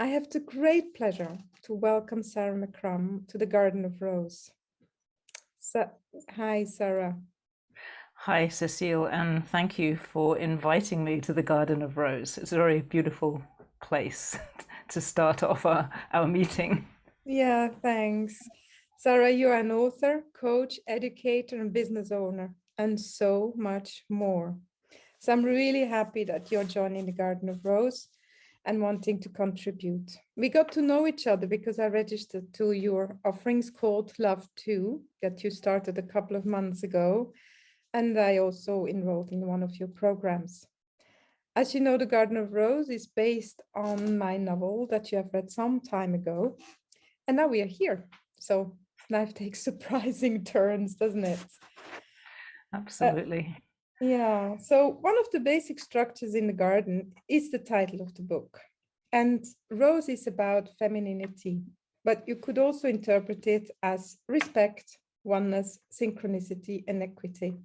I have the great pleasure to welcome Sarah McCrum to the Garden of Rose. Hi, Sarah. Hi, Cécile, and thank you for inviting me to the Garden of Rose. It's a very beautiful place to start off our meeting. Yeah, thanks. Sarah, you are an author, coach, educator, and business owner, and so much more. So I'm really happy that you're joining the Garden of Rose and wanting to contribute. We got to know each other because I registered to your offerings called Love 2 that you started a couple of months ago. And I also enrolled in one of your programs. As you know, The Garden of Rose is based on my novel that you have read some time ago. And now we are here. So life takes surprising turns, doesn't it? Absolutely. Yeah, so one of the basic structures in the garden is the title of the book. And Rose is about femininity, but you could also interpret it as respect, oneness, synchronicity, and equity.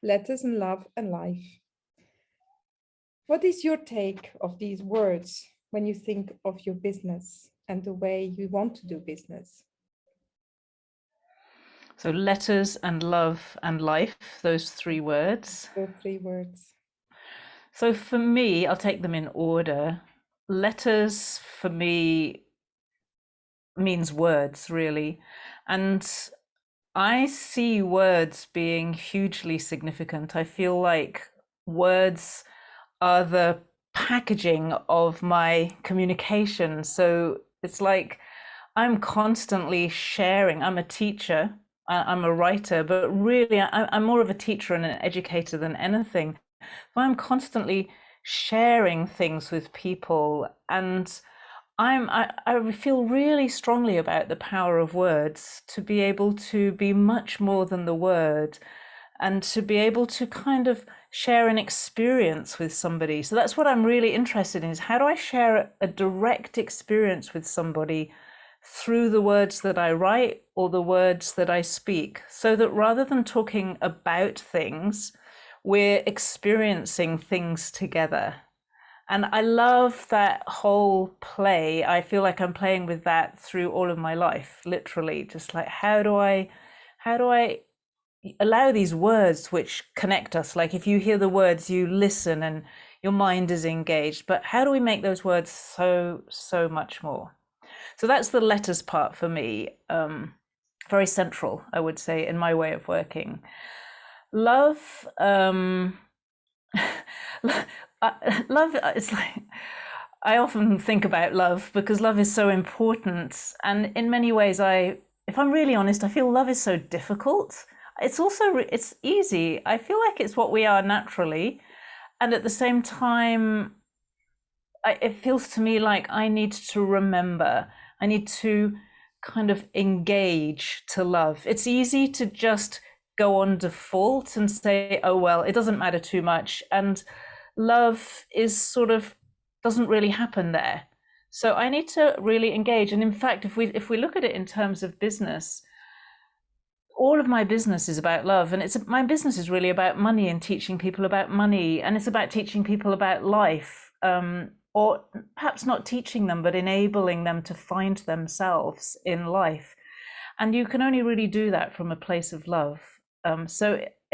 Letters and love and life. What is your take of these words when you think of your business and the way you want to do business? So letters and love and life, those three words. Those three words. So for me, I'll take them in order. Letters for me means words, really. And I see words being hugely significant. I feel like words are the packaging of my communication. So it's like I'm constantly sharing. I'm a teacher, I'm a writer, but really I'm more of a teacher and an educator than anything. But I'm constantly sharing things with people, and I feel really strongly about the power of words to be able to be much more than the word, and to be able to kind of share an experience with somebody. So that's what I'm really interested in, is how do I share a direct experience with somebody through the words that I write or the words that I speak, so that rather than talking about things, we're experiencing things together. And I love that whole play. I feel like I'm playing with that through all of my life, literally. Just like, how do I allow these words which connect us? Like, if you hear the words, you listen and your mind is engaged. But how do we make those words so much more? So that's the letters part for me. Very central, I would say, in my way of working. Love, love. It's like, I often think about love because love is so important, and in many ways, if I'm really honest, I feel love is so difficult. It's also it's easy. I feel like it's what we are naturally, and at the same time, it feels to me like I need to remember. I need to kind of engage to love. It's easy to just go on default and say, oh, well, it doesn't matter too much. And love is sort of doesn't really happen there. So I need to really engage. And in fact, if we look at it in terms of business, all of my business is about love, and my business is really about money and teaching people about money, and it's about teaching people about life, or perhaps not teaching them, but enabling them to find themselves in life. And you can only really do that from a place of love.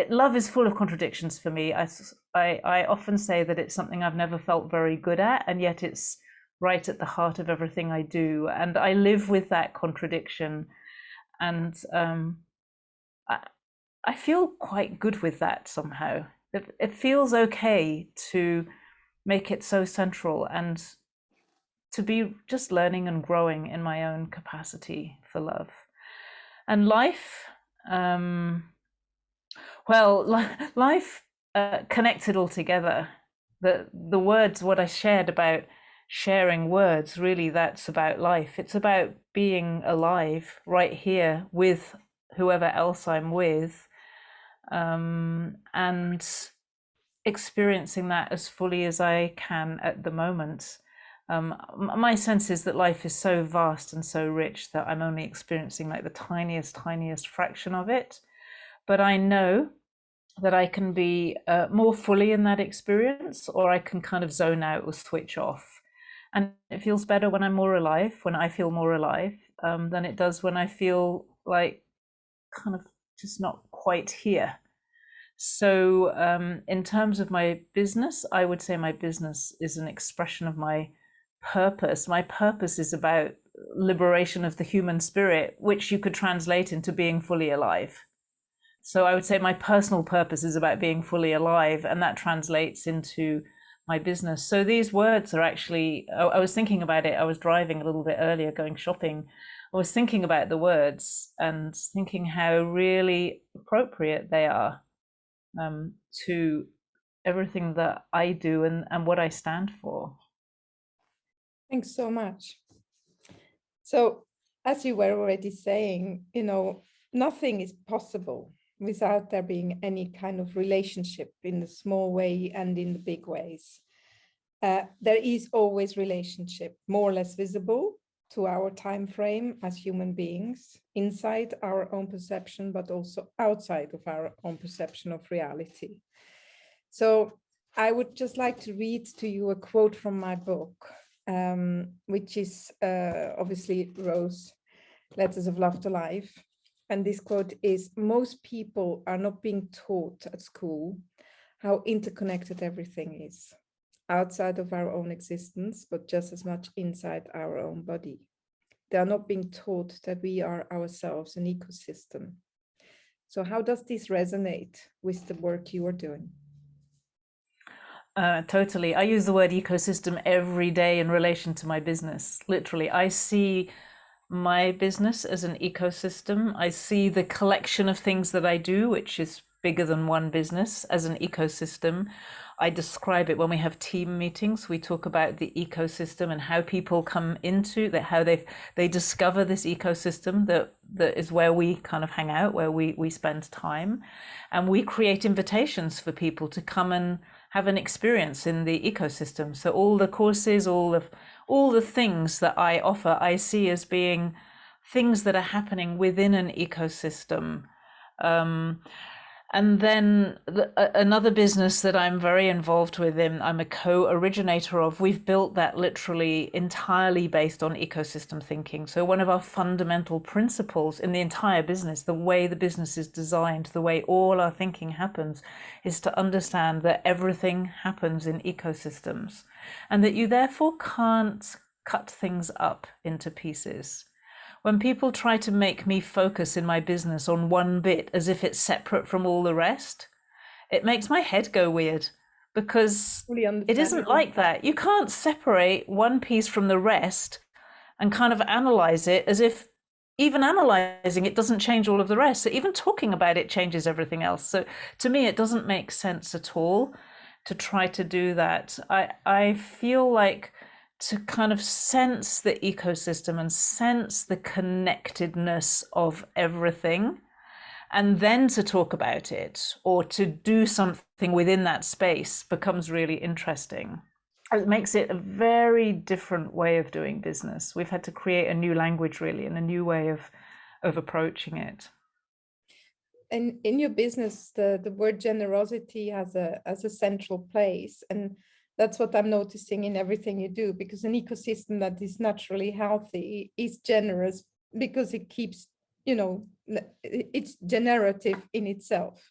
Love is full of contradictions for me. I often say that it's something I've never felt very good at, and yet it's right at the heart of everything I do. And I live with that contradiction. And I feel quite good with that somehow. It feels okay to make it so central and to be just learning and growing in my own capacity for love. And life, life connects it all together. The words, what I shared about sharing words, really that's about life. It's about being alive right here with whoever else I'm with, and experiencing that as fully as I can at the moment. My sense is that life is so vast and so rich that I'm only experiencing like the tiniest fraction of it. But I know that I can be more fully in that experience, or I can kind of zone out or switch off. And it feels better when I'm more alive, when I feel more alive, than it does when I feel like kind of just not quite here. So in terms of my business, I would say my business is an expression of my purpose. My purpose is about liberation of the human spirit, which you could translate into being fully alive. So I would say my personal purpose is about being fully alive, and that translates into my business. So these words are actually, I was thinking about it. I was driving a little bit earlier, going shopping. I was thinking about the words and thinking how really appropriate they are to everything that I do and what I stand for. Thanks so much. So, as you were already saying, nothing is possible without there being any kind of relationship in the small way and in the big ways. There is always relationship, more or less visible to our time frame as human beings, inside our own perception, but also outside of our own perception of reality. So I would just like to read to you a quote from my book, which is obviously Rose, Letters of Love to Life. And this quote is, most people are not being taught at school how interconnected everything is, outside of our own existence, but just as much inside our own body. They are not being taught that we are ourselves an ecosystem. So how does this resonate with the work you are doing? Totally. I use the word ecosystem every day in relation to my business. Literally, I see my business as an ecosystem. I see the collection of things that I do, which is bigger than one business, as an ecosystem. I describe it when we have team meetings. We talk about the ecosystem and how people come into that, how they discover this ecosystem that is where we kind of hang out, where we spend time, and we create invitations for people to come and have an experience in the ecosystem. So all the courses, all the things that I offer, I see as being things that are happening within an ecosystem. And then another business that I'm very involved with I'm a co-originator of, we've built that literally entirely based on ecosystem thinking. So one of our fundamental principles in the entire business, the way the business is designed, the way all our thinking happens, is to understand that everything happens in ecosystems and that you therefore can't cut things up into pieces. When people try to make me focus in my business on one bit as if it's separate from all the rest, it makes my head go weird, because it isn't like that. You can't separate one piece from the rest and kind of analyze it as if even analyzing it doesn't change all of the rest. So even talking about it changes everything else. So to me, it doesn't make sense at all to try to do that. I feel like to kind of sense the ecosystem and sense the connectedness of everything, and then to talk about it or to do something within that space becomes really interesting. It makes it a very different way of doing business. We've had to create a new language, really, and a new way of approaching it. And in your business, the word generosity has a central place, and that's what I'm noticing in everything you do, because an ecosystem that is naturally healthy is generous because it keeps, it's generative in itself.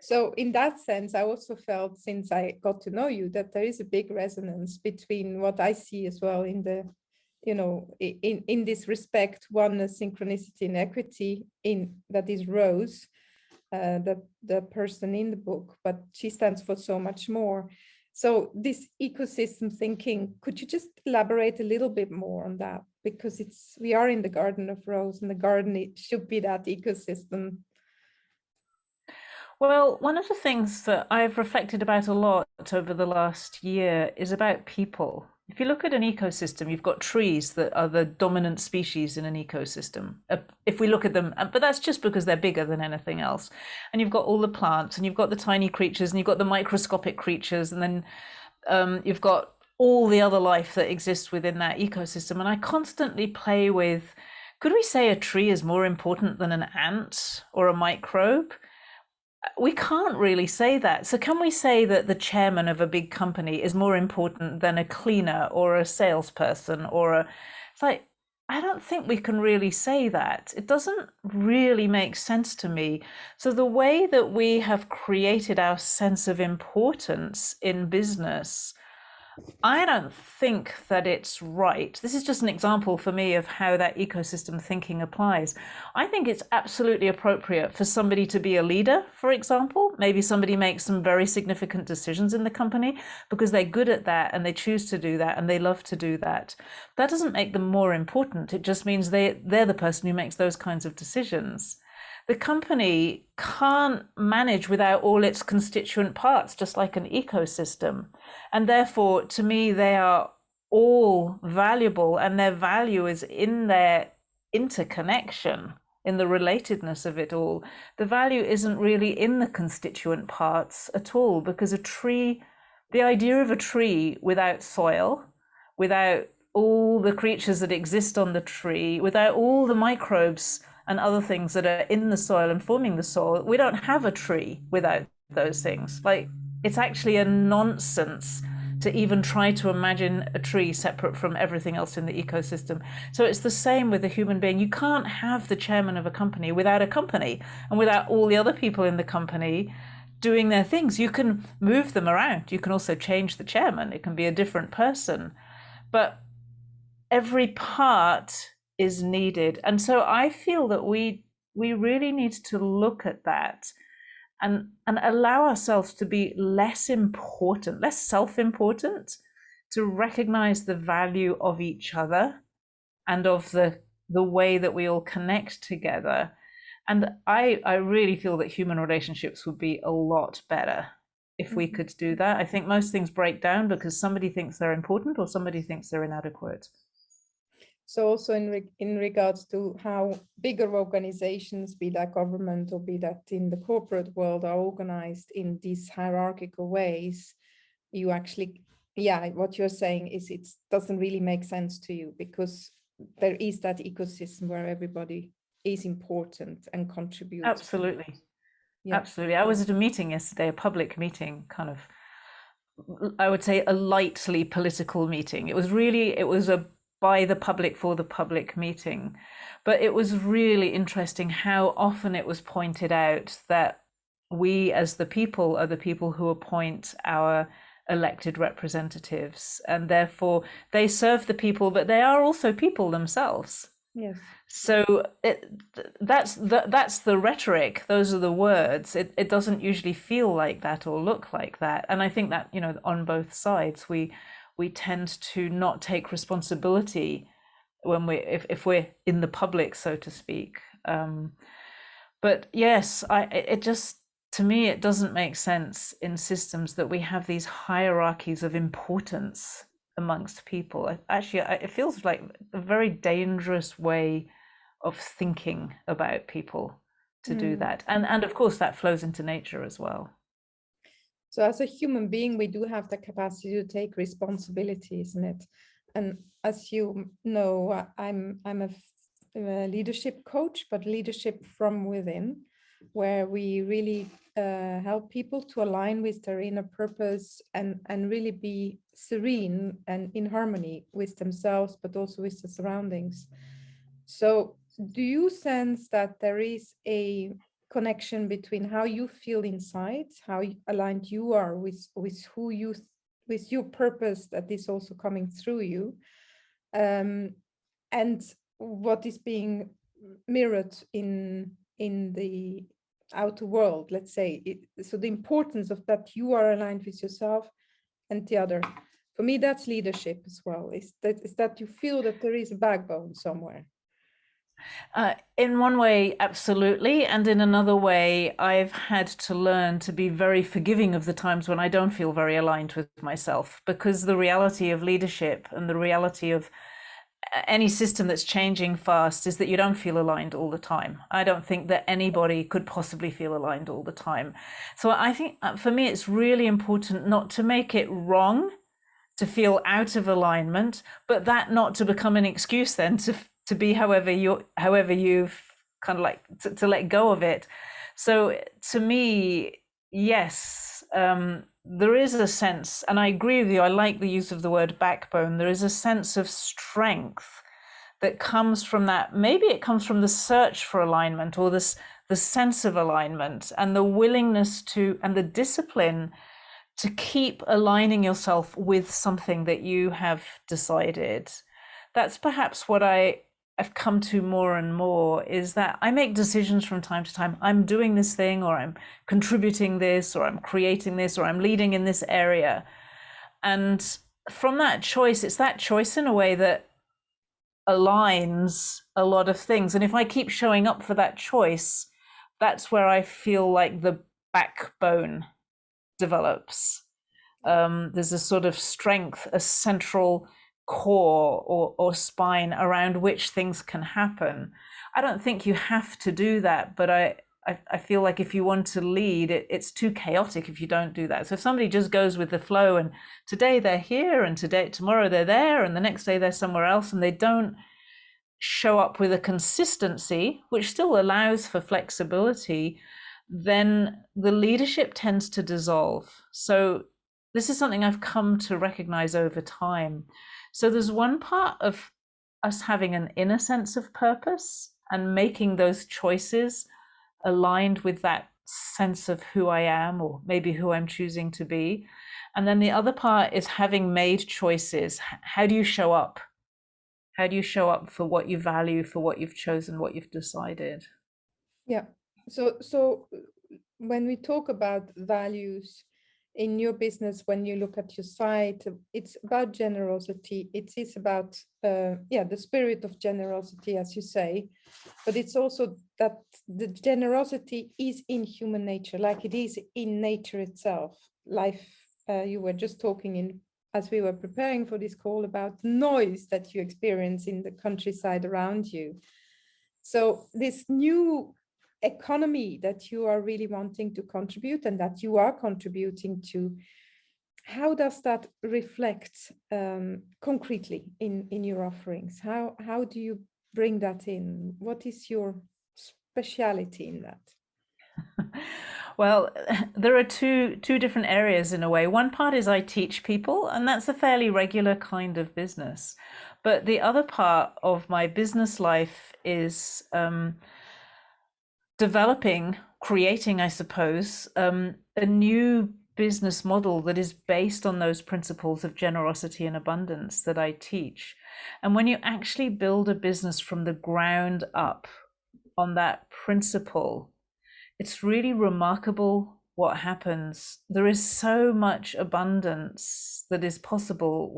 So in that sense, I also felt, since I got to know you, that there is a big resonance between what I see as well in the, in this respect, oneness, synchronicity, and equity, in that is Rose, the person in the book, but she stands for so much more. So this ecosystem thinking, could you just elaborate a little bit more on that? Because we are in the Garden of Rose, and the garden, it should be that ecosystem. Well, one of the things that I've reflected about a lot over the last year is about people. If you look at an ecosystem, you've got trees that are the dominant species in an ecosystem. If we look at them, but that's just because they're bigger than anything else. And you've got all the plants, and you've got the tiny creatures, and you've got the microscopic creatures, and then you've got all the other life that exists within that ecosystem. And I constantly play with, could we say a tree is more important than an ant or a microbe? we can't really say that. So can we say that the chairman of a big company is more important than a cleaner or a salesperson or a, it's like, I don't think we can really say that. It doesn't really make sense to me. So the way that we have created our sense of importance in business, I don't think that it's right. This is just an example for me of how that ecosystem thinking applies. I think it's absolutely appropriate for somebody to be a leader, for example. Maybe somebody makes some very significant decisions in the company because they're good at that and they choose to do that and they love to do that. That doesn't make them more important. It just means they're the person who makes those kinds of decisions. The company can't manage without all its constituent parts, just like an ecosystem. And therefore, to me, they are all valuable, and their value is in their interconnection, in the relatedness of it all. The value isn't really in the constituent parts at all, because a tree, the idea of a tree without soil, without all the creatures that exist on the tree, without all the microbes and other things that are in the soil and forming the soil, we don't have a tree without those things. Like, it's actually a nonsense to even try to imagine a tree separate from everything else in the ecosystem. So it's the same with a human being. You can't have the chairman of a company without a company and without all the other people in the company doing their things. You can move them around. You can also change the chairman. It can be a different person. But every part is needed. And so I feel that we really need to look at that and allow ourselves to be less important, less self-important, to recognize the value of each other and of the way that we all connect together. And I really feel that human relationships would be a lot better if we could do that. I think most things break down because somebody thinks they're important or somebody thinks they're inadequate. So also in regards to how bigger organizations, be that government or be that in the corporate world, are organized in these hierarchical ways, you actually, yeah, what you're saying is it doesn't really make sense to you because there is that ecosystem where everybody is important and contributes. Absolutely. Yeah. Absolutely. I was at a meeting yesterday, a public meeting, kind of, I would say a lightly political meeting. It was a by the public for the public meeting. But it was really interesting how often it was pointed out that we as the people are the people who appoint our elected representatives, and therefore they serve the people, but they are also people themselves. Yes. So that's the rhetoric. Those are the words. It doesn't usually feel like that or look like that. And I think that, you know, on both sides, we tend to not take responsibility when if we're in the public, so to speak. But yes, it just, to me, it doesn't make sense in systems that we have these hierarchies of importance amongst people. Actually, it feels like a very dangerous way of thinking about people to do that. And of course, that flows into nature as well. So as a human being, we do have the capacity to take responsibility, isn't it? And as you know, I'm a leadership coach, but leadership from within, where we really help people to align with their inner purpose and really be serene and in harmony with themselves, but also with the surroundings. So do you sense that there is a connection between how you feel inside, how aligned you are with who you, with your purpose that is also coming through you, and what is being mirrored in the outer world, let's say. So the importance of that you are aligned with yourself and the other. For me, that's leadership as well. Is that you feel that there is a backbone somewhere. In one way, absolutely. And in another way, I've had to learn to be very forgiving of the times when I don't feel very aligned with myself, because the reality of leadership and the reality of any system that's changing fast is that you don't feel aligned all the time. I don't think that anybody could possibly feel aligned all the time. So I think for me, it's really important not to make it wrong to feel out of alignment, but that not to become an excuse then to be however you've kind of like to let go of it. So to me, yes, there is a sense, and I agree with you, I like the use of the word backbone. There is a sense of strength that comes from that. Maybe it comes from the search for alignment, or the sense of alignment, and the willingness to, and the discipline to keep aligning yourself with something that you have decided. That's perhaps what I've come to more and more, is that I make decisions from time to time. I'm doing this thing, or I'm contributing this, or I'm creating this, or I'm leading in this area. And from that choice, it's that choice in a way that aligns a lot of things. And if I keep showing up for that choice, that's where I feel like the backbone develops. There's a sort of strength, a central core or spine around which things can happen. I don't think you have to do that, but I feel like if you want to lead, it's too chaotic if you don't do that. So if somebody just goes with the flow, and today they're here, and tomorrow they're there, and the next day they're somewhere else, and they don't show up with a consistency, which still allows for flexibility, then the leadership tends to dissolve. So this is something I've come to recognize over time. So there's one part of us having an inner sense of purpose and making those choices aligned with that sense of who I am, or maybe who I'm choosing to be. And then the other part is having made choices. How do you show up? How do you show up for what you value, for what you've chosen, what you've decided? Yeah. So when we talk about values in your business, when you look at your site, it's about generosity. It is about the spirit of generosity, as you say, but it's also that the generosity is in human nature, like it is in nature itself. Life, you were just talking in as we were preparing for this call about noise that you experience in the countryside around you. So this new economy that you are really wanting to contribute, and that you are contributing to, how does that reflect concretely in your offerings? How do you bring that in? What is your speciality in that? Well, there are two different areas in a way. One part is I teach people, and that's a fairly regular kind of business. But the other part of my business life is creating, I suppose, a new business model that is based on those principles of generosity and abundance that I teach. And when you actually build a business from the ground up on that principle, it's really remarkable what happens. There is so much abundance that is possible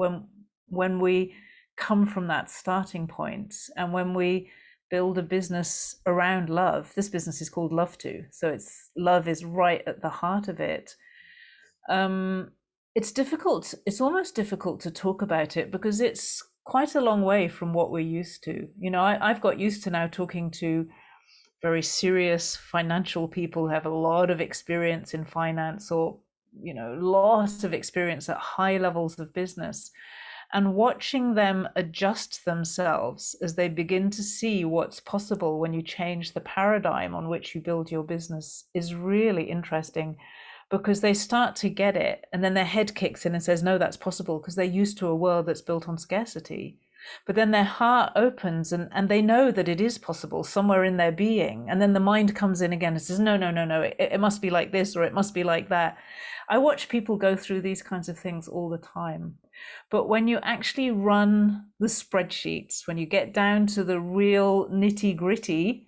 when we come from that starting point, and when we build a business around love. This business is called Love To, so it's love is right at the heart of it. It's difficult. It's almost difficult to talk about it because it's quite a long way from what we're used to. You know, I've got used to now talking to very serious financial people who have a lot of experience in finance, or lots of experience at high levels of business, and watching them adjust themselves as they begin to see what's possible when you change the paradigm on which you build your business is really interesting, because they start to get it, and then their head kicks in and says, no, that's possible, because they're used to a world that's built on scarcity. But then their heart opens, and they know that it is possible somewhere in their being. And then the mind comes in again and says, no, it must be like this, or it must be like that. I watch people go through these kinds of things all the time. But when you actually run the spreadsheets, when you get down to the real nitty gritty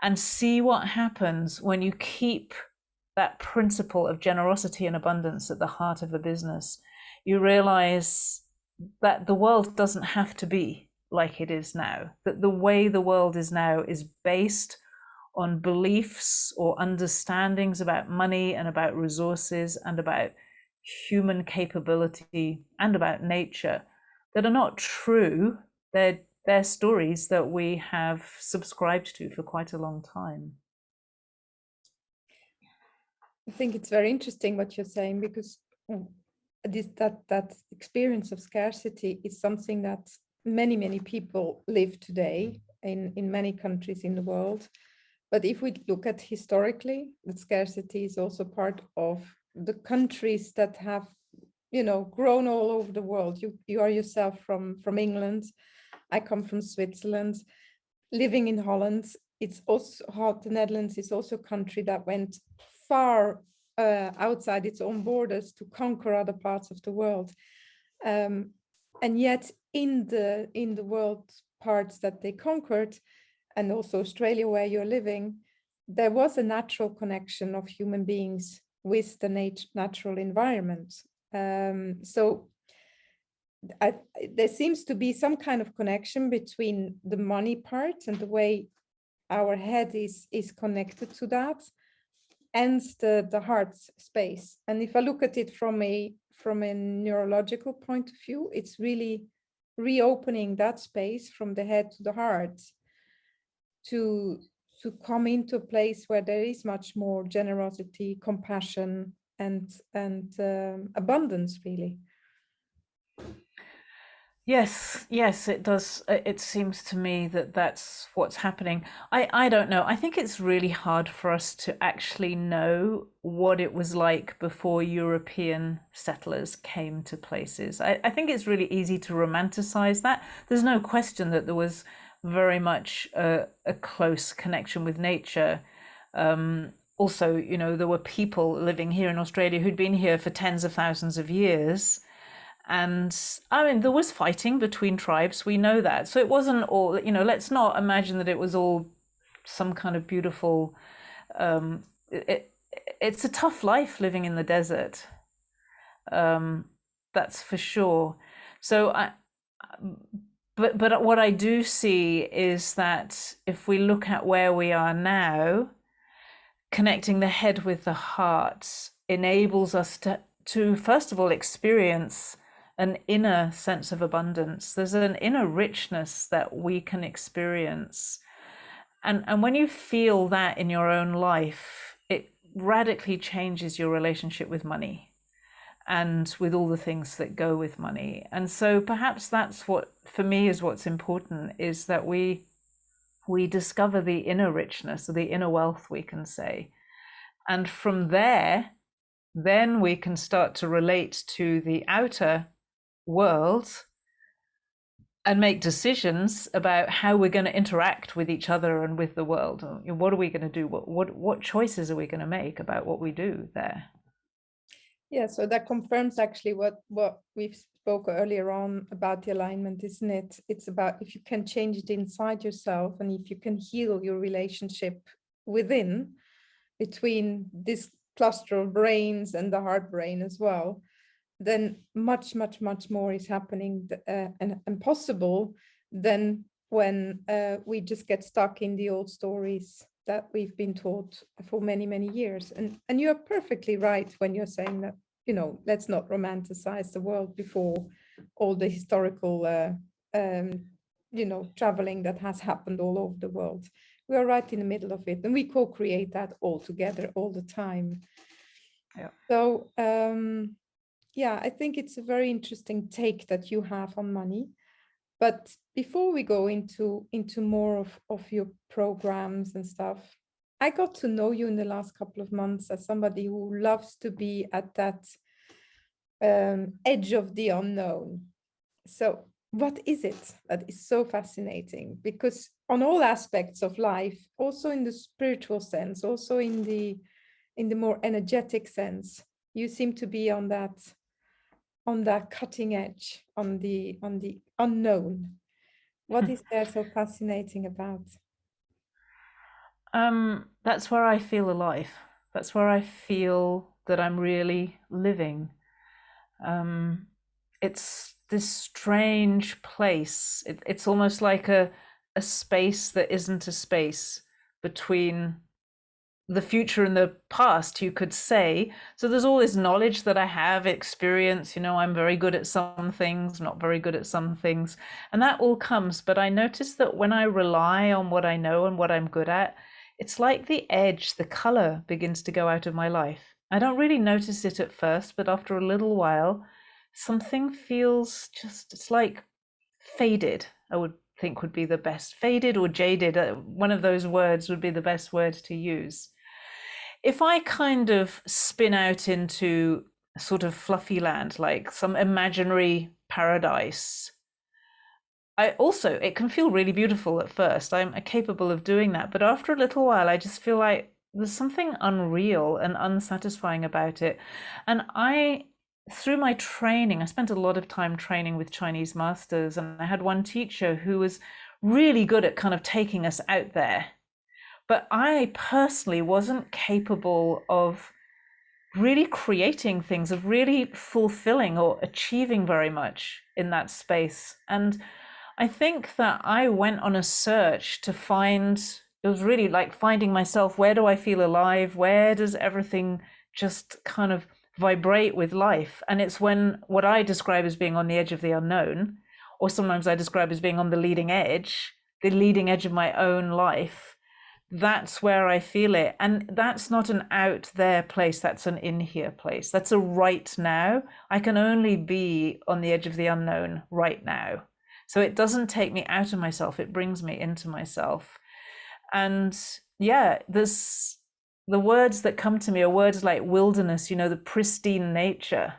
and see what happens when you keep that principle of generosity and abundance at the heart of a business, you realize that the world doesn't have to be like it is now, that the way the world is now is based on beliefs or understandings about money and about resources and about human capability and about nature that are not true. They're stories that we have subscribed to for quite a long time. I think it's very interesting what you're saying, because that experience of scarcity is something that many people live today, in many countries in the world. But if we look at historically, the scarcity is also part of the countries that have, grown all over the world. You are yourself from England. I come from Switzerland. Living in Holland, it's also the Netherlands is also a country that went far outside its own borders to conquer other parts of the world. And yet in the world parts that they conquered, and also Australia where you're living, there was a natural connection of human beings with the natural environment. So there seems to be some kind of connection between the money part and the way our head is connected to that, and the heart space. And if I look at it from a neurological point of view, it's really reopening that space from the head to the heart to come into a place where there is much more generosity, compassion, and abundance, really. Yes, it does. It seems to me that that's what's happening. I don't know. I think it's really hard for us to actually know what it was like before European settlers came to places. I think it's really easy to romanticize that. There's no question that there was very much a close connection with nature. Also, there were people living here in Australia who'd been here for tens of thousands of years. And I mean, there was fighting between tribes. We know that. So it wasn't all, let's not imagine that it was all some kind of beautiful, it's a tough life living in the desert. That's for sure. So but what I do see is that if we look at where we are now, connecting the head with the heart enables us to first of all experience an inner sense of abundance. There's an inner richness that we can experience. And when you feel that in your own life, it radically changes your relationship with money and with all the things that go with money. And so perhaps that's what, for me, is what's important, is that we discover the inner richness, or the inner wealth, we can say. And from there, then we can start to relate to the outer world and make decisions about how we're going to interact with each other and with the world. What are we going to do? What choices are we going to make about what we do there? Yeah, so that confirms actually what we've spoke earlier on about the alignment, isn't it? It's about if you can change it inside yourself, and if you can heal your relationship within, between this cluster of brains and the heart brain as well, then much more is happening and possible than when we just get stuck in the old stories that we've been taught for many years. And you're perfectly right when you're saying that, let's not romanticize the world before all the historical traveling that has happened all over the world. We are right in the middle of it, and we co-create that all together all the time. Yeah. So yeah, I think it's a very interesting take that you have on money. But before we go into more of your programs and stuff, I got to know you in the last couple of months as somebody who loves to be at that edge of the unknown. So what is it that is so fascinating? Because on all aspects of life, also in the spiritual sense, also in the more energetic sense, you seem to be on that cutting edge, on the unknown. What is there so fascinating about? That's where I feel alive. That's where I feel that I'm really living. It's this strange place. It's almost like a space that isn't a space between the future and the past, you could say. So there's all this knowledge that I have, experience, I'm very good at some things, not very good at some things, and that all comes. But I notice that when I rely on what I know and what I'm good at, it's like the edge, the color begins to go out of my life. I don't really notice it at first, but after a little while, something feels it's like faded, I would think would be the best. Faded or jaded, one of those words would be the best word to use. If I kind of spin out into sort of fluffy land, like some imaginary paradise, it can feel really beautiful at first. I'm capable of doing that. But after a little while, I just feel like there's something unreal and unsatisfying about it. And through my training, I spent a lot of time training with Chinese masters, and I had one teacher who was really good at kind of taking us out there. But I personally wasn't capable of really creating things, of really fulfilling or achieving very much in that space. And I think that I went on a search to find, it was really like finding myself. Where do I feel alive? Where does everything just kind of vibrate with life? And it's when what I describe as being on the edge of the unknown, or sometimes I describe as being on the leading edge of my own life. That's where I feel it. And that's not an out there place, that's an in here place. That's a right now. I can only be on the edge of the unknown right now. So it doesn't take me out of myself, it brings me into myself. And yeah, the words that come to me are words like wilderness, the pristine nature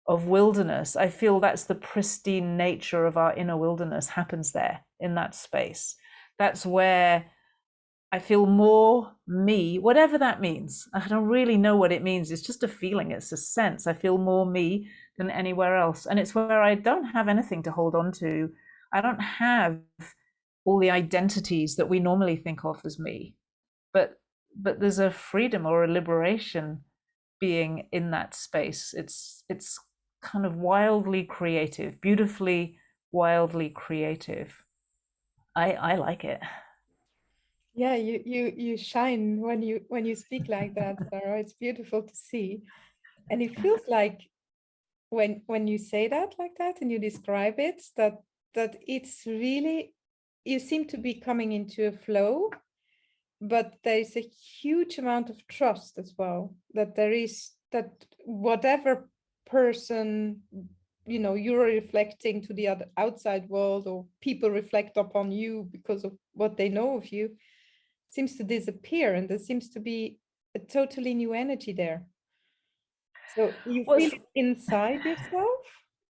of wilderness. I feel that's the pristine nature of our inner wilderness happens there in that space. That's where I feel more me, whatever that means. I don't really know what it means. It's just a feeling, it's a sense. I feel more me than anywhere else. And it's where I don't have anything to hold on to. I don't have all the identities that we normally think of as me. But there's a freedom or a liberation being in that space. It's kind of wildly creative, beautifully, wildly creative. I like it. Yeah, you shine when you speak like that, Sarah. It's beautiful to see. And it feels like when you say that like that and you describe it, that it's really, you seem to be coming into a flow, but there's a huge amount of trust as well, that that whatever person you're reflecting to the other outside world, or people reflect upon you because of what they know of you, seems to disappear, and there seems to be a totally new energy there. So you feel it inside yourself,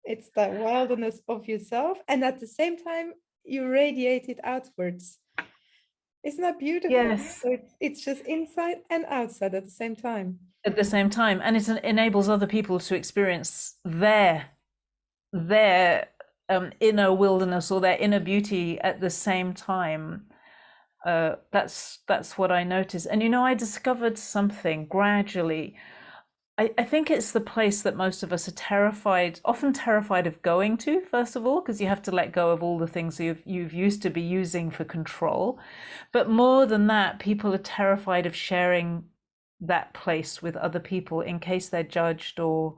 it's that wildness of yourself, and at the same time you radiate it outwards. Isn't that beautiful? Yes. So it's just inside and outside at the same time. At the same time, and it enables other people to experience their inner wilderness or their inner beauty at the same time. That's what I noticed. And I discovered something gradually. I think it's the place that most of us are often terrified of going to, first of all, because you have to let go of all the things you've used to be using for control. But more than that, people are terrified of sharing that place with other people in case they're judged or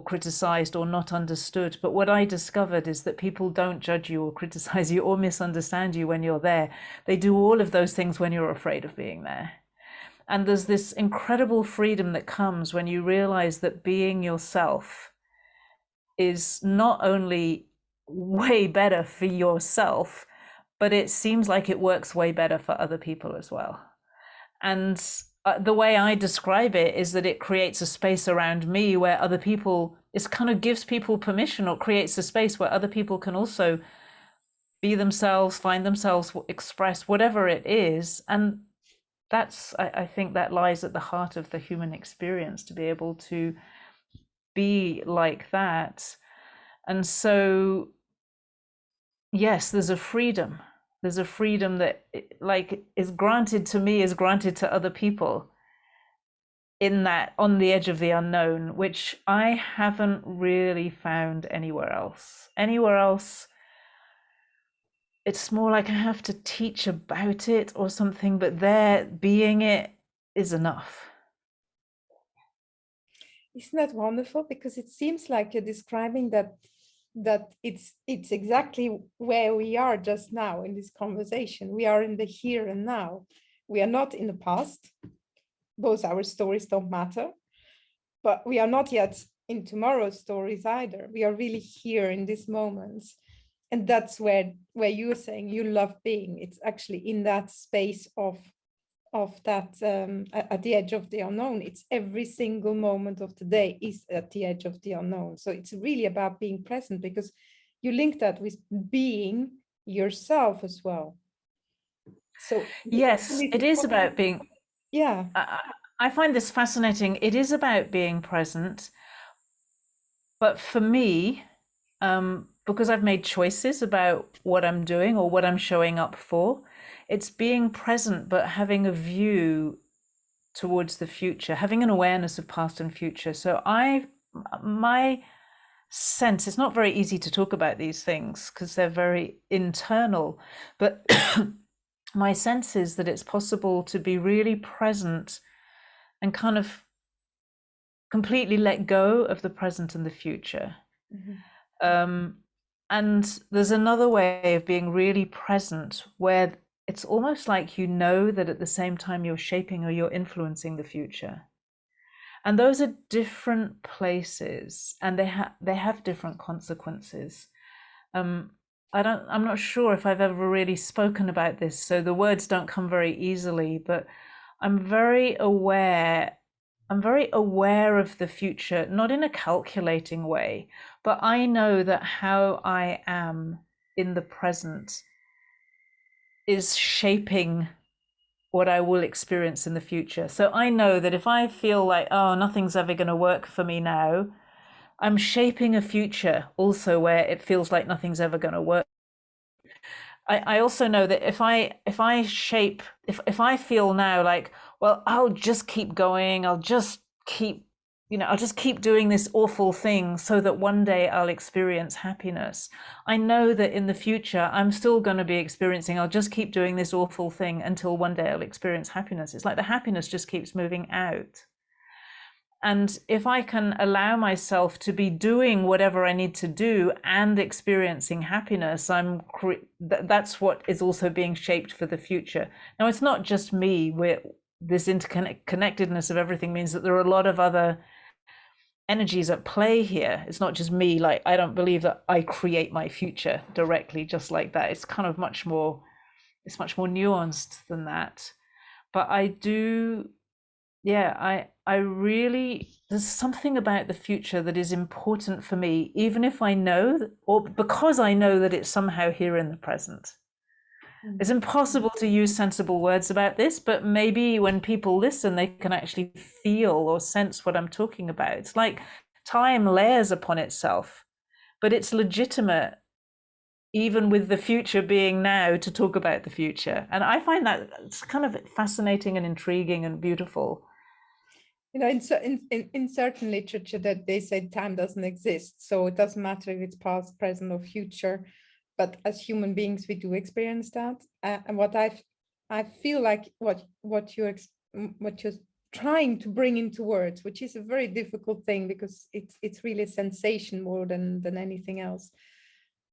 criticized or not understood. But what I discovered is that people don't judge you or criticize you or misunderstand you when you're there. They do all of those things when you're afraid of being there. And there's this incredible freedom that comes when you realize that being yourself is not only way better for yourself, but it seems like it works way better for other people as well. And the way I describe it is that it creates a space around me where other people, it kind of gives people permission, or creates a space where other people can also be themselves, find themselves, express whatever it is. And I think that lies at the heart of the human experience, to be able to be like that. And so, yes, there's a freedom. There's a freedom that is granted to me, is granted to other people in that on the edge of the unknown, which I haven't really found anywhere else. Anywhere else, it's more like I have to teach about it or something, but there being it is enough. Isn't that wonderful? Because it seems like you're describing that it's exactly where we are just now in this conversation. We are in the here and now. We are not in the past. Both our stories don't matter, but we are not yet in tomorrow's stories either. We are really here in this moment. And that's where you're saying you love being. It's actually in that space of that at the edge of the unknown. It's every single moment of the day is at the edge of the unknown. So it's really about being present, because you link that with being yourself as well. So Yes, it is about being. Yeah. I find this fascinating. It is about being present, but for me, because I've made choices about what I'm doing or what I'm showing up for, it's being present, but having a view towards the future, having an awareness of past and future. So my sense, it's not very easy to talk about these things because they're very internal, but my sense is that it's possible to be really present and kind of completely let go of the present and the future. And there's another way of being really present where it's almost like you know that at the same time you're shaping or you're influencing the future. And those are different places, and they have different consequences. I'm not sure if I've ever really spoken about this, so the words don't come very easily, but I'm very aware of the future, not in a calculating way, but I know that how I am in the present is shaping what I will experience in the future. So I know that if I feel like, oh, nothing's ever going to work for me now, I'm shaping a future also where it feels like nothing's ever going to work. I also know that if I feel now like, well, I'll just keep going, I'll just keep doing this awful thing so that one day I'll experience happiness. I know that in the future I'm still going to be experiencing, I'll just keep doing this awful thing until one day I'll experience happiness. It's like the happiness just keeps moving out. And if I can allow myself to be doing whatever I need to do and experiencing happiness, that's what is also being shaped for the future. Now, it's not just me. This interconnectedness of everything means that there are a lot of other energies at play here. It's not just me. Like, I don't believe that I create my future directly just like that. It's kind of much more nuanced than that. But I do, yeah, I really, there's something about the future that is important for me, even if I know, or because I know that it's somehow here in the present. It's impossible to use sensible words about this, but maybe when people listen, they can actually feel or sense what I'm talking about. It's like time layers upon itself, but it's legitimate, even with the future being now, to talk about the future. And I find that it's kind of fascinating and intriguing and beautiful. You know, in certain literature that they say time doesn't exist, so it doesn't matter if it's past, present, or future. But as human beings, we do experience that. And what I feel like what you're trying to bring into words, which is a very difficult thing because it's really a sensation more than anything else,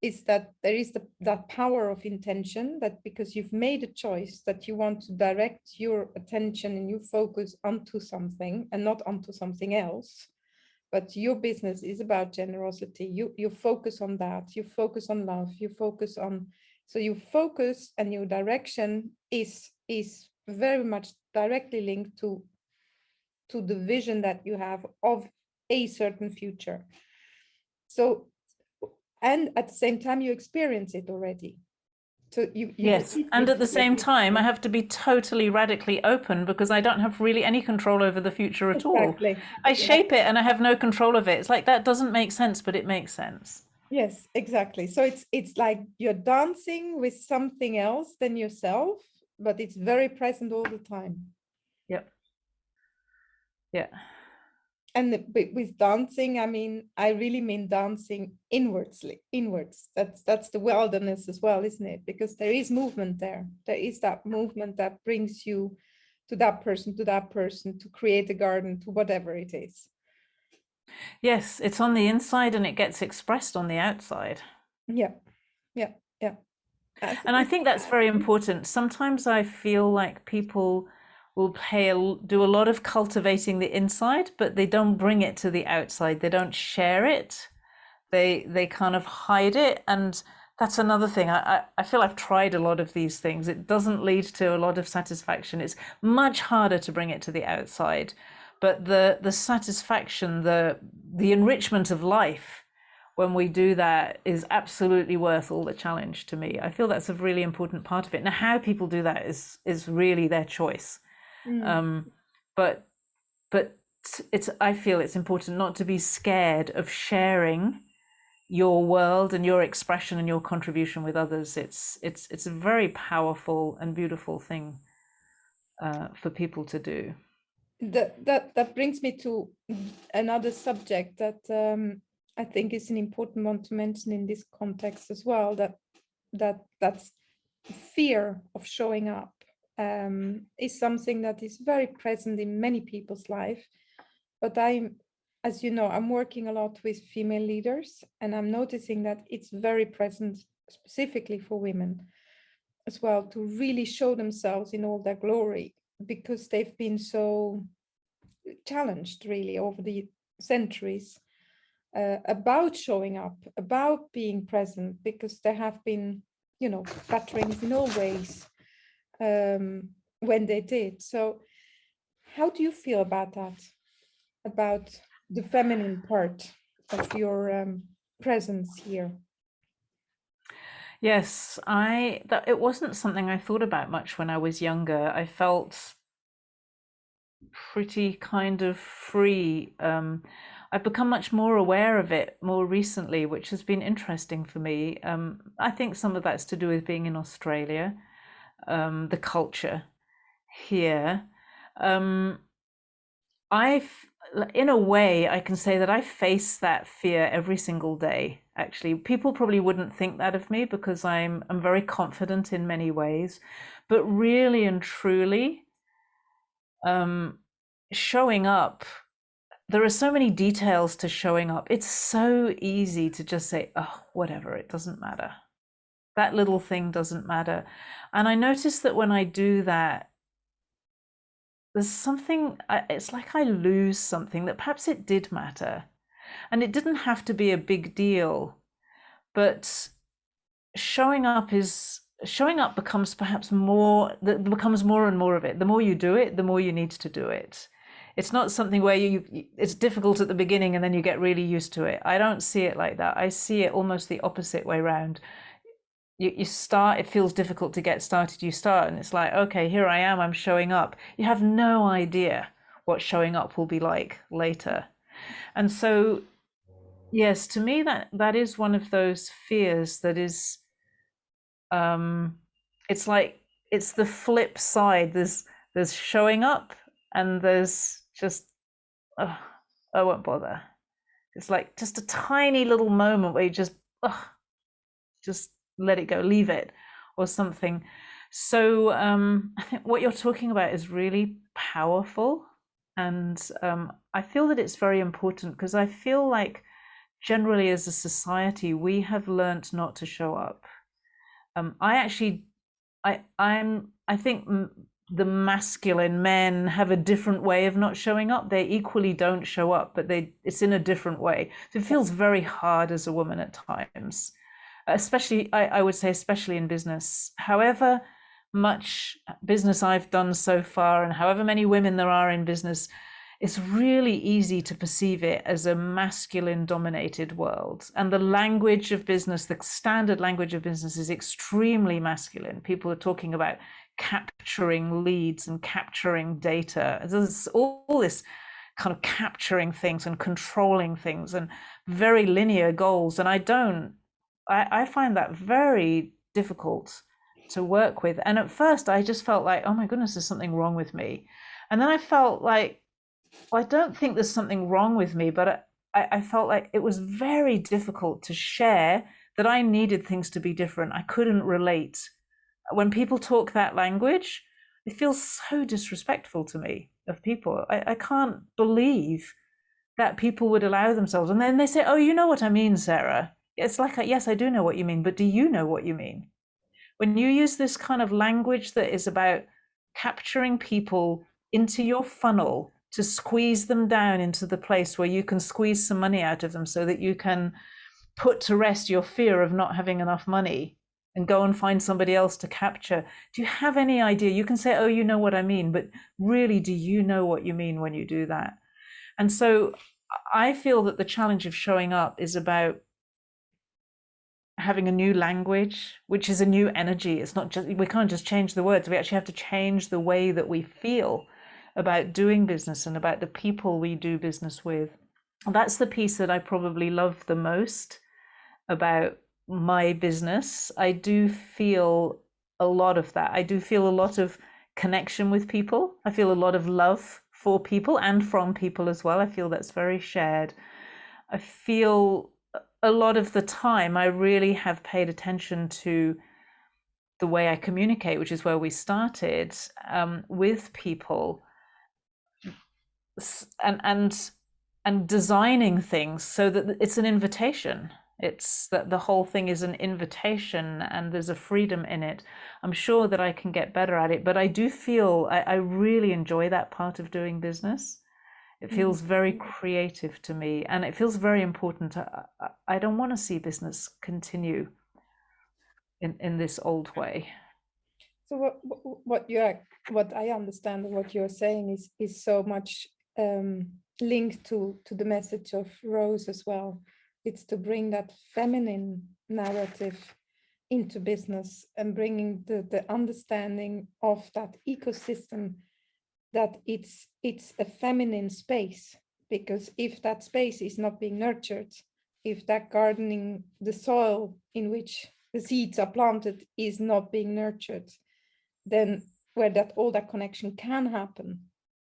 is that there is that power of intention, that because you've made a choice that you want to direct your attention and your focus onto something and not onto something else, but your business is about generosity. You focus on that, you focus on love, you focus on, so your focus and your direction is very much directly linked to the vision that you have of a certain future. So, and at the same time you experience it already. So you yes, and at the same time I have to be totally radically open because I don't have really any control over the future at all. I shape it and I have no control of it. It's like, that doesn't make sense, but it makes sense. Yes, exactly. So it's like you're dancing with something else than yourself, but it's very present all the time. Yep. Yeah. And with dancing, I mean, I really mean dancing inwards. That's the wilderness as well, isn't it? Because there is movement there. There is that movement that brings you to that person, to create a garden, to whatever it is. Yes, it's on the inside and it gets expressed on the outside. Yeah. And I think that's very important. Sometimes I feel like people will do a lot of cultivating the inside, but they don't bring it to the outside. They don't share it. They kind of hide it, and That's another thing. I feel I've tried a lot of these things. It doesn't lead to a lot of satisfaction. It's much harder to bring it to the outside. But the satisfaction, the enrichment of life when we do that is absolutely worth all the challenge to me. I feel that's a really important part of it. Now, how people do that is really their choice. But it's I feel it's important not to be scared of sharing your world and your expression and your contribution with others. It's a very powerful and beautiful thing for people to do. That brings me to another subject that I think is an important one to mention in this context as well. That's fear of showing up is something that is very present in many people's life. But as you know, I'm working a lot with female leaders, and I'm noticing that it's very present specifically for women as well, to really show themselves in all their glory, because they've been so challenged really over the centuries about showing up, about being present, because there have been, batterings in all ways when they did. So how do you feel about that, about the feminine part of your presence here? Yes, it wasn't something I thought about much when I was younger. I felt pretty kind of free. I've become much more aware of it more recently, which has been interesting for me. I think some of that's to do with being in Australia, the culture here. In a way, I can say that I face that fear every single day. Actually, people probably wouldn't think that of me because I'm very confident in many ways, but really and truly, showing up, there are so many details to showing up. It's so easy to just say, oh, whatever, it doesn't matter. That little thing doesn't matter. And I notice that when I do that, there's something, it's like I lose something that perhaps it did matter. And it didn't have to be a big deal, but showing up becomes perhaps becomes more and more of it. The more you do it, the more you need to do it. It's not something where it's difficult at the beginning and then you get really used to it. I don't see it like that. I see it almost the opposite way around. You start, it feels difficult to get started. You start and it's like, okay, here I am, I'm showing up. You have no idea what showing up will be like later. And so, yes, to me, that is one of those fears that is, it's like, it's the flip side. There's showing up and there's just, oh, I won't bother. It's like just a tiny little moment where you just let it go, leave it, or something. So I think what you're talking about is really powerful. And I feel that it's very important because I feel like generally as a society, we have learnt not to show up. I think the masculine men have a different way of not showing up. They equally don't show up, but it's in a different way. So it feels very hard as a woman at times, especially, I would say, especially in business. However much business I've done so far and however many women there are in business, it's really easy to perceive it as a masculine dominated world. And the language of business, the standard language of business, is extremely masculine. People are talking about capturing leads and capturing data. There's all this kind of capturing things and controlling things and very linear goals. And I find that very difficult to work with. And at first I just felt like, oh my goodness, there's something wrong with me. And then I felt like, well, I don't think there's something wrong with me, but I felt like it was very difficult to share that I needed things to be different. I couldn't relate. When people talk that language, it feels so disrespectful to me of people. I can't believe that people would allow themselves. And then they say, oh, you know what I mean, Sarah. It's like, yes, I do know what you mean, but do you know what you mean? When you use this kind of language that is about capturing people into your funnel to squeeze them down into the place where you can squeeze some money out of them so that you can put to rest your fear of not having enough money and go and find somebody else to capture. Do you have any idea? You can say, oh, you know what I mean, but really, do you know what you mean when you do that? And so I feel that the challenge of showing up is about having a new language, which is a new energy. It's not just, we can't just change the words. We actually have to change the way that we feel about doing business and about the people we do business with. That's the piece that I probably love the most about my business. I do feel a lot of that. I do feel a lot of connection with people. I feel a lot of love for people and from people as well. I feel that's very shared. I feel a lot of the time I really have paid attention to the way I communicate, which is where we started, with people, and designing things so that it's an invitation. It's that the whole thing is an invitation and there's a freedom in it. I'm sure that I can get better at it, but I do feel I really enjoy that part of doing business. It feels very creative to me, and it feels very important. I don't want to see business continue in this old way. So what I understand of what you're saying is so much linked to the message of Rose as well. It's to bring that feminine narrative into business and bringing the understanding of that ecosystem, that it's a feminine space, because if that space is not being nurtured, if that gardening, the soil in which the seeds are planted is not being nurtured, then where that all that connection can happen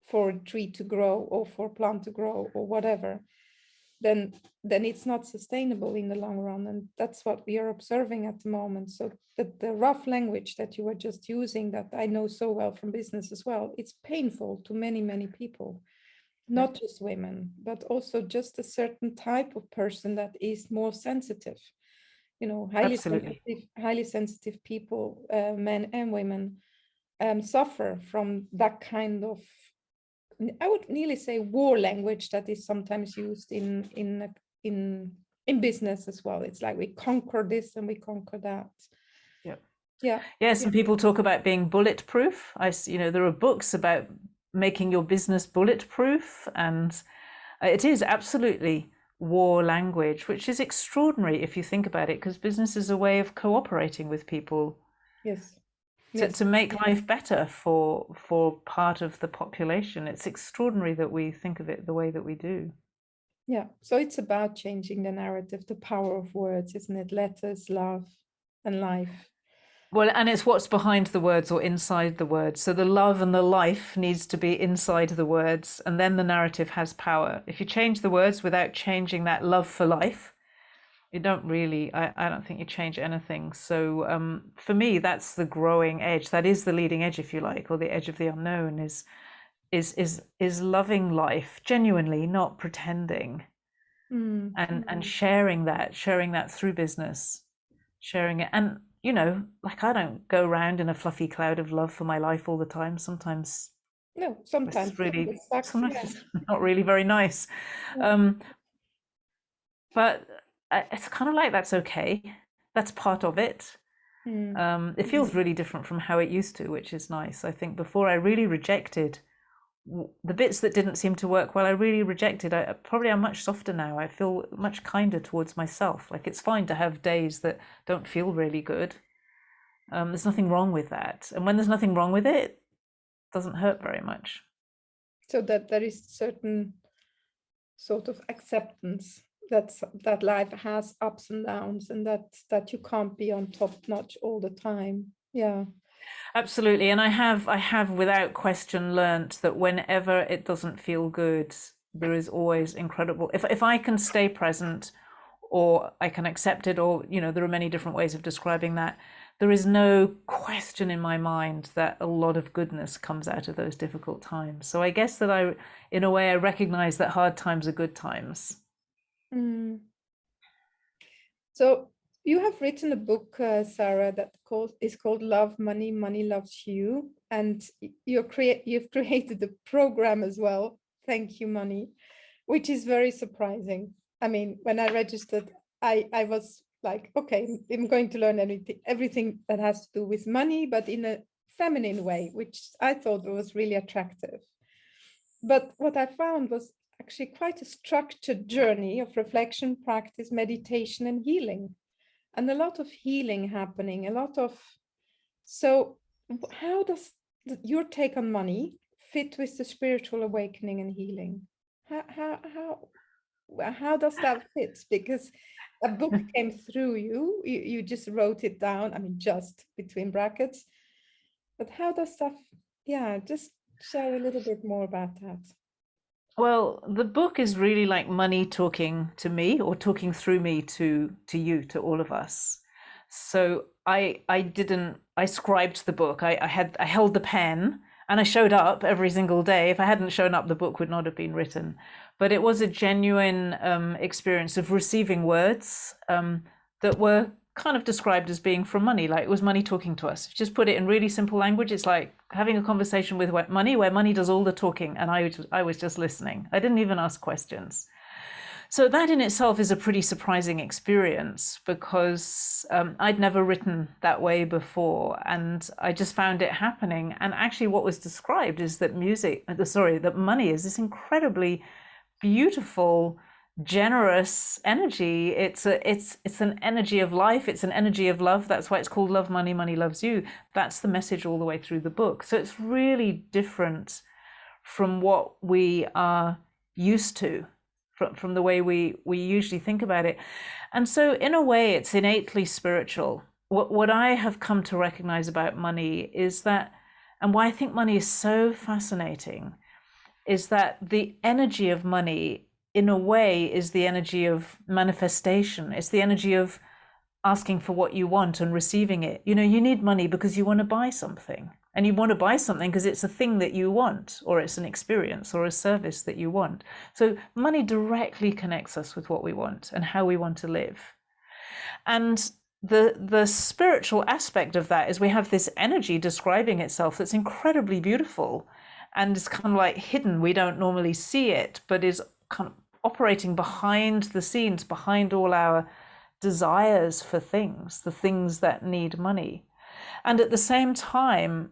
for a tree to grow or for a plant to grow or whatever, then it's not sustainable in the long run. And that's what we are observing at the moment. So the rough language that you were just using, that I know so well from business as well, it's painful to many people, not just women, but also just a certain type of person that is more sensitive. You know, highly sensitive people, men and women, suffer from that kind of, I would nearly say, war language that is sometimes used in business as well. It's like we conquer this and we conquer that. Yeah. Yes, and people talk about being bulletproof. There are books about making your business bulletproof, and it is absolutely war language, which is extraordinary if you think about it, because business is a way of cooperating with people. Yes. To make life better for part of the population. It's extraordinary that we think of it the way that we do. Yeah, so it's about changing the narrative, the power of words, isn't it? Letters, love, and life. Well, and it's what's behind the words or inside the words. So the love and the life needs to be inside the words, and then the narrative has power. If you change the words without changing that love for life, you don't really, I don't think you change anything. So for me, that's the growing edge. That is the leading edge, if you like, or the edge of the unknown, is loving life genuinely, not pretending, and sharing that through business, sharing it. And like, I don't go around in a fluffy cloud of love for my life all the time. Sometimes it's not really very nice. But it's kind of like, that's okay. That's part of it. It feels really different from how it used to, which is nice. I think before I really rejected the bits that didn't seem to work well. I really rejected. I'm much softer now. I feel much kinder towards myself. Like, it's fine to have days that don't feel really good. There's nothing wrong with that. And when there's nothing wrong with it, it doesn't hurt very much. So that there is certain sort of acceptance that life has ups and downs, and that you can't be on top notch all the time. Yeah, absolutely. And I have without question learnt that whenever it doesn't feel good, there is always incredible, if I can stay present, or I can accept it, or there are many different ways of describing that, there is no question in my mind that a lot of goodness comes out of those difficult times. So I guess that in a way, I recognize that hard times are good times. So you have written a book, Sarah, that is called Love Money, Money Loves You, and you've created a program as well, Thank You Money, which is very surprising. I mean, when I registered, I was like, okay, I'm going to learn everything that has to do with money, but in a feminine way, which I thought was really attractive. But what I found was actually quite a structured journey of reflection, practice, meditation, and healing. And a lot of healing happening, a lot of. So, how does your take on money fit with the spiritual awakening and healing? How does that fit? Because a book came through you just wrote it down, I mean, just between brackets. But how does that, yeah, just share a little bit more about that. Well, the book is really like money talking to me, or talking through me to you, to all of us. So I scribed the book. I held the pen and I showed up every single day. If I hadn't shown up, the book would not have been written. But it was a genuine experience of receiving words that were kind of described as being from money, like it was money talking to us. Just put it in really simple language, it's like having a conversation with money, where money does all the talking and I was just listening. I didn't even ask questions. So that in itself is a pretty surprising experience, because I'd never written that way before, and I just found it happening. And actually what was described is that that money is this incredibly beautiful, generous energy. It's an energy of life. It's an energy of love. That's why it's called Love Money, Money Loves You. That's the message all the way through the book. So it's really different from what we are used to, from the way we usually think about it. And so in a way, it's innately spiritual. What I have come to recognize about money is that, and why I think money is so fascinating, is that the energy of money, in a way, is the energy of manifestation. It's the energy of asking for what you want and receiving it. You know, you need money because you want to buy something. And you want to buy something because it's a thing that you want, or it's an experience or a service that you want. So money directly connects us with what we want and how we want to live. And the spiritual aspect of that is we have this energy describing itself that's incredibly beautiful, and it's kind of like hidden. We don't normally see it, but is kind of operating behind the scenes, behind all our desires for things, the things that need money. And at the same time,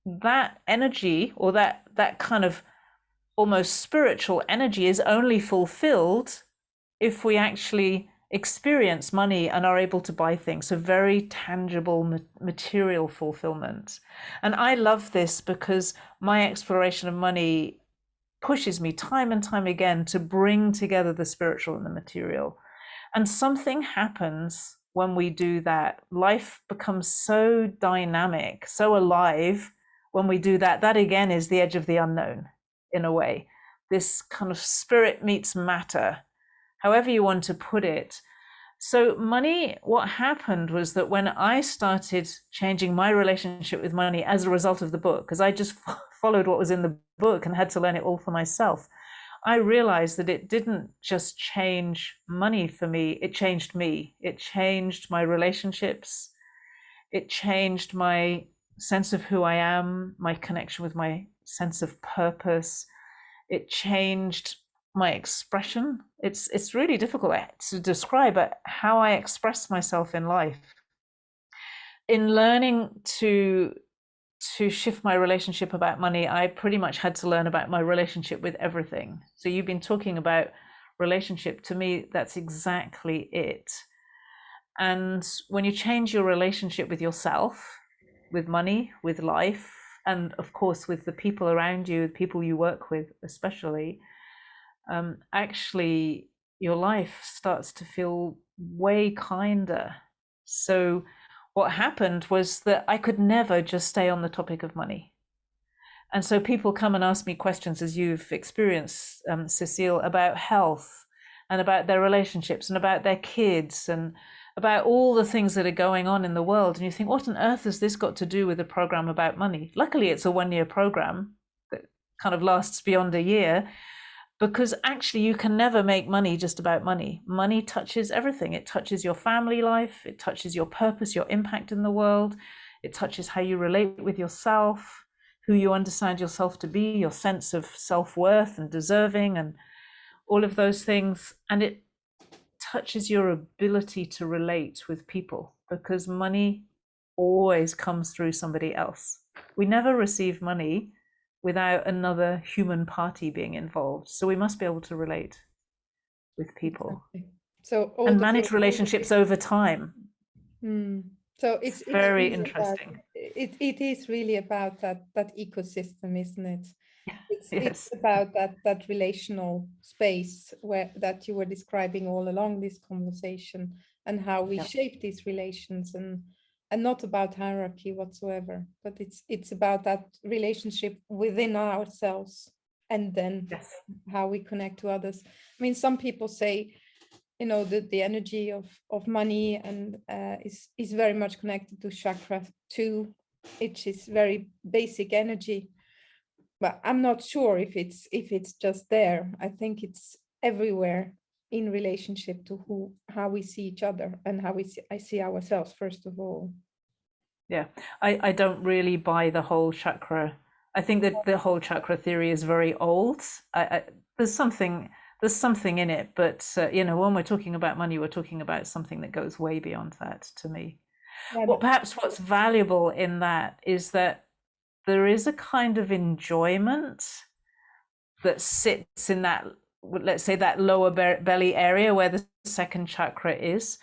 that energy, or that kind of almost spiritual energy, is only fulfilled if we actually experience money and are able to buy things. So very tangible material fulfillment. And I love this because my exploration of money pushes me time and time again to bring together the spiritual and the material. And something happens when we do that. Life becomes so dynamic, so alive when we do that. That again is the edge of the unknown, in a way. This kind of spirit meets matter, however you want to put it. So money, what happened was that when I started changing my relationship with money as a result of the book, because I just followed what was in the book and had to learn it all for myself, I realized that it didn't just change money for me, it changed me. It changed my relationships. It changed my sense of who I am, my connection with my sense of purpose. It changed my expression. It's really difficult to describe how I express myself in life. In learning to shift my relationship about money, I pretty much had to learn about my relationship with everything. So you've been talking about relationship. To me, that's exactly it. And when you change your relationship with yourself, with money, with life, and of course with the people around you, the people you work with especially, actually your life starts to feel way kinder. So what happened was that I could never just stay on the topic of money. And so people come and ask me questions, as you've experienced, Cécile, about health and about their relationships and about their kids and about all the things that are going on in the world. And you think, what on earth has this got to do with a program about money? Luckily, it's a 1-year program that kind of lasts beyond a year, because actually you can never make money just about money. Money touches everything. It touches your family life. It touches your purpose, your impact in the world. It touches how you relate with yourself, who you understand yourself to be, your sense of self-worth and deserving and all of those things. And it touches your ability to relate with people, because money always comes through somebody else. We never receive money without another human party being involved. So we must be able to relate with people. Exactly. So all And the manage relationships over time. So It's it's very really about interesting. it is really about that ecosystem, isn't it? It's Yes. about that relational space where that you were describing all along this conversation, and how we Yeah. shape these relations, and not about hierarchy whatsoever, but it's about that relationship within ourselves, and then Yes. how we connect to others. I mean, some people say, you know, the energy of money and is very much connected to chakra 2, which is very basic energy, but I'm not sure if it's just there. I think it's everywhere in relationship to how we see each other, and how I see ourselves first of all. Yeah. I don't really buy the whole chakra. I think that the whole chakra theory is very old. There's something in it, but you know, when we're talking about money, we're talking about something that goes way beyond that to me. Yeah, Well, perhaps what's valuable in that is that there is a kind of enjoyment that sits in that, let's say, that lower belly area where the second chakra is.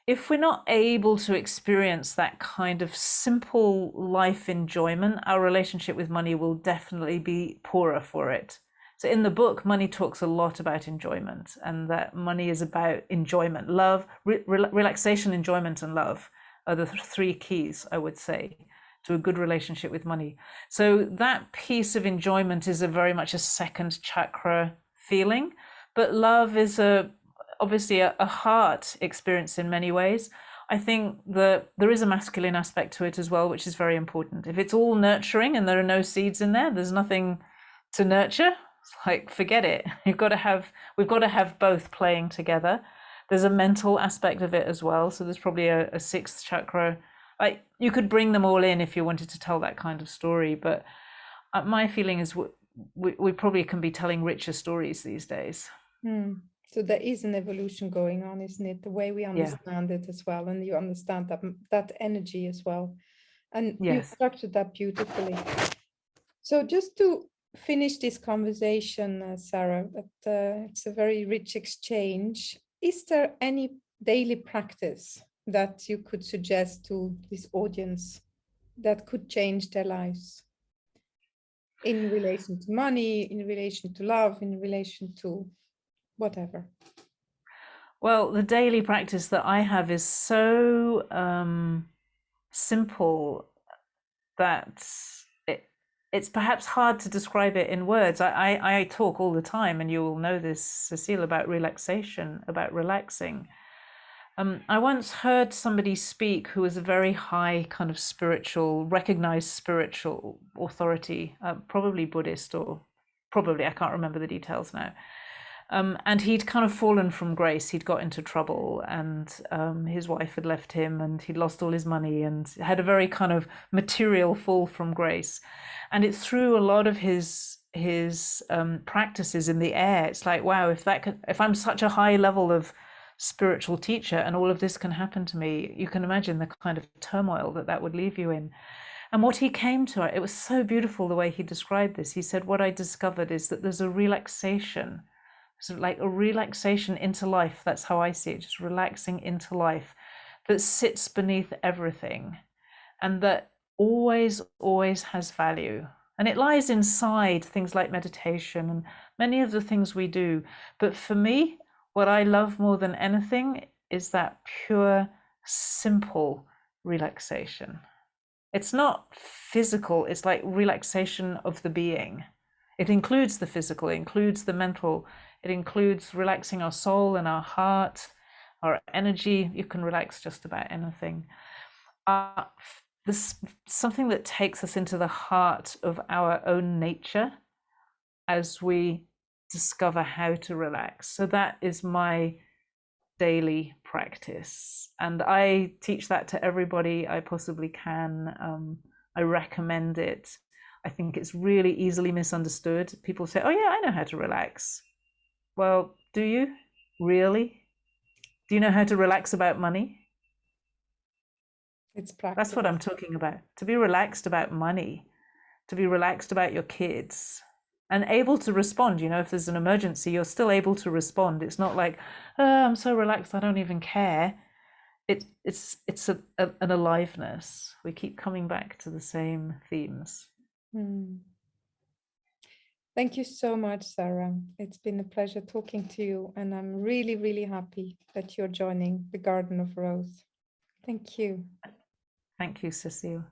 If we're not able to experience that kind of simple life enjoyment, our relationship with money will definitely be poorer for it. So in the book, Money talks a lot about enjoyment, and that money is about enjoyment, love, relaxation, enjoyment, and love are the three keys, I would say, to a good relationship with money. So that piece of enjoyment is a very much a second chakra feeling, but love is obviously a heart experience in many ways. I think that there is a masculine aspect to it as well, which is very important. If it's all nurturing and there are no seeds in there, there's nothing to nurture. It's like, forget it. We've got to have both playing together. There's a mental aspect of it as well. So there's probably a sixth chakra. Like, you could bring them all in if you wanted to tell that kind of story, but my feeling is we probably can be telling richer stories these days. So there is an evolution going on, isn't it? The way we understand it as well, and you understand that energy as well, and you Yes. structured that beautifully. So just to finish this conversation, Sarah, that it's a very rich exchange. Is there any daily practice that you could suggest to this audience that could change their lives in relation to money, in relation to love, in relation to whatever? Well, the daily practice that I have is so simple that it's perhaps hard to describe it in words. I talk all the time, and you will know this, Cécile, about relaxation, about relaxing. I once heard somebody speak who was a very high kind of spiritual, recognized spiritual authority, probably Buddhist, or probably, I can't remember the details now. And he'd kind of fallen from grace. He'd got into trouble, and his wife had left him, and he'd lost all his money, and had a very kind of material fall from grace. And it threw a lot of his practices in the air. It's like, wow, if I'm such a high level of spiritual teacher and all of this can happen to me, you can imagine the kind of turmoil that would leave you in. And what he came to, it was so beautiful the way he described this. He said, what I discovered is that there's a relaxation, sort of like a relaxation into life. That's how I see it, just relaxing into life, that sits beneath everything, and that always has value. And it lies inside things like meditation and many of the things we do. But for me, what I love more than anything is that pure, simple relaxation. It's not physical, it's like relaxation of the being. It includes the physical, it includes the mental, it includes relaxing our soul and our heart, our energy. You can relax just about anything. This something that takes us into the heart of our own nature as we discover how to relax. So that is my daily practice, and I teach that to everybody I possibly can. I recommend it. I think it's really easily misunderstood. People say, oh yeah, I know how to relax. Well, do you really? Do you know how to relax about money? It's practice. That's what I'm talking about. To be relaxed about money, to be relaxed about your kids, and able to respond. If there's an emergency, you're still able to respond. It's not like, oh, I'm so relaxed, I don't even care. It's an aliveness. We keep coming back to the same themes. Thank you so much, Sarah. It's been a pleasure talking to you, and I'm really, really happy that you're joining the Garden of Rose. Thank you. Thank you, Cécile.